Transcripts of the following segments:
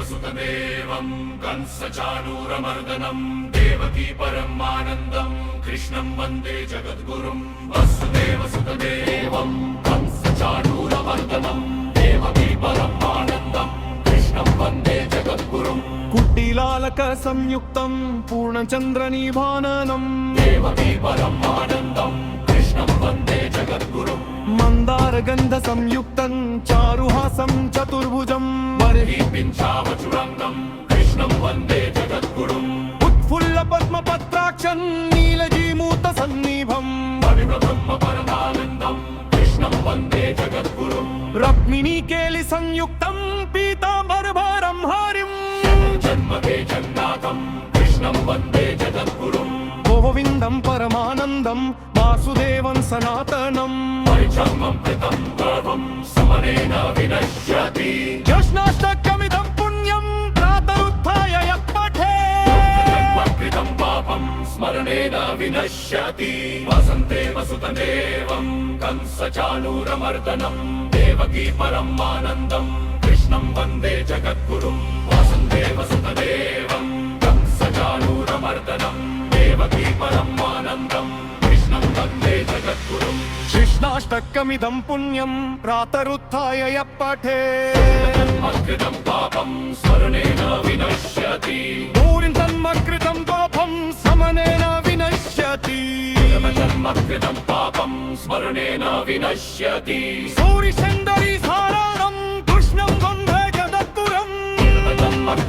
वसुदेवसुतदेवं कंसचाणूरमर्दनं देवकी परमानन्दं कृष्णं वन्दे जगद्गुरुं वसुदेवसुतदेवं कंसचाणूरमर्दनं देवकी परमानन्दं कृष्णं वन्दे जगद्गुरुं कुटिलालक संयुक्तं पूर्णचन्द्रनिभाननं देवकी परमानन्दं कृष्णं वन्दे जगद्गुरुं मंदारगंध संयुक्तं चारुहासं चतुर्भुजं पिञ्चावचुरङ्गं कृष्णं वन्दे जगद्गुरुं उत्फुल्ल पद्मपत्राक्षं नीलजीमूतसन्निभं परमानन्दं कृष्णं वन्दे जगद्गुरुं रक्मिणीकेलि संयुक्तं पीताम्बरभारं हरिं जन्मके जन्नाथं कृष्णं वन्दे जगद्गुरुं गोविन्दं परमानन्दं वासुदेवं सनातनं परिचर्मं कृतं गर्भं समनेन विनश्यति कृष्णाष्टकमिदं पुण्यं प्रातरुत्थाय यः पठेत् कृतं पापं स्मरणेन विनश्यति वसन्ते वसुदेवं कंसचाणूरमर्दनं देवकी परमानन्दं कृष्णं वन्दे जगद्गुरुं वसन्ते वसुदेवं कंसचाणूरमर्दनं देवकी परमानन्दं कृष्णं वन्दे जगद्गुरुं कृष्णाष्टकमिदं पुण्यं प्रातरुत्थाय यः पठेत् कृतं पापं स्मरणेन विनश्यति भूरिं तन्मकृतं पापं समनेन विनश्यति कृतं पापं स्मरणेन विनश्यति सूरिचन्दरी साराणं कृष्णं वन्दे जगद्गुरुं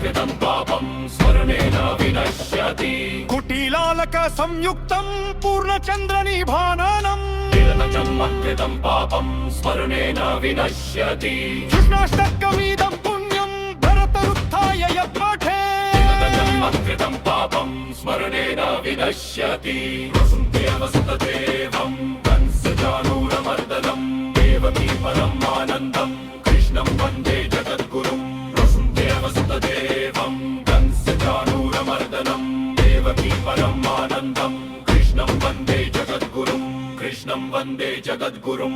कृतं पापं स्मरणेन विनश्यति कुटिलालक संयुक्तं पूर्णचन्द्रनिभाननं कृतं पापं स्मरणेन विनश्यति कृष्णाष्टकमिदं पुण्यं भरतरुत्थाय यः पठेत् कृतं पापं स्मरणेन विनश्यति वसुन्ते वसुदेवं कंसचाणूरमर्दनं देवकी परमानन्दं कृष्णं वन्दे जगद्गुरुं वसुन्ते वसुदेवं कंसचाणूरमर्दनं देवकी परमानन्दं कृष्णं वन्दे जगद्गुरुं कृष्णं वन्दे जगद्गुरुं